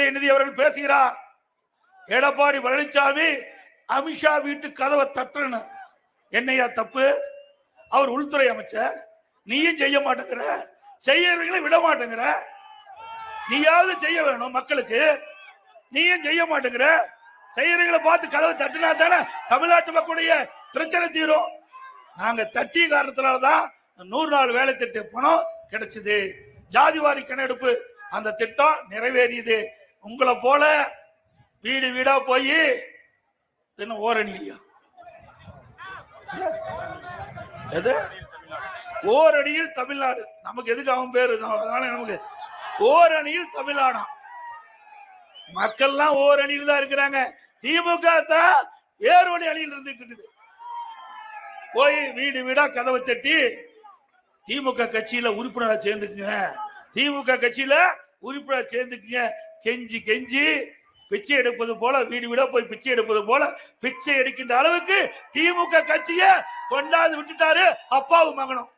உதயநிதி அவர்கள் பேசுகிறார். எடப்பாடி பழனிசாமி அமித்ஷா வீட்டு கதவை தட்டணும். என்னையா தப்பு? அவர் உள்துறை அமைச்சர். நீயும் செய்ய மாட்டேங்கிற, செய்யறவங்களை விட மாட்டேங்கிற. நீயாவது செய்ய வேணும் மக்களுக்கு, நீயும் செய்ய மாட்டேங்கிற. செய்யறவங்களை பார்த்து கதவை தட்டினா தானே தமிழ்நாட்டு மக்களுடைய பிரச்சனை தீரும். நாங்க தட்டிய காரணத்தினால்தான் 100 நாள் வேலை திட்ட பணம் கிடைச்சது. ஜாதிவாரி கணக்கெடுப்பு அந்த திட்டம் நிறைவேறியது. உங்களை போல வீடு வீடா போய் ஓரணியா ஓரணியில் தமிழ்நாடு. நமக்கு எதுக்கு அவன் பேரு? அதனால நமக்கு ஓரணியில் தமிழ்நாடு. மக்கள்லாம் ஓரணியில் தான் இருக்கிறாங்க. திமுக தான் வேறு அணியில் இருந்துட்டு இருக்குது. போய் வீடு வீடா கதவை தட்டி திமுக கட்சியில உறுப்பினரா சேர்ந்துக்குங்க, திமுக கட்சியில உறுப்பினரா சேர்ந்துக்குங்க, கெஞ்சி கெஞ்சி பிச்சை எடுப்பது போல, வீடு வீடா போய் பிச்சை எடுப்பது போல பிச்சை எடுக்கின்ற அளவுக்கு திமுக கட்சியை கொண்டாந்து விட்டுட்டாரு அப்பாவும் மகனும்.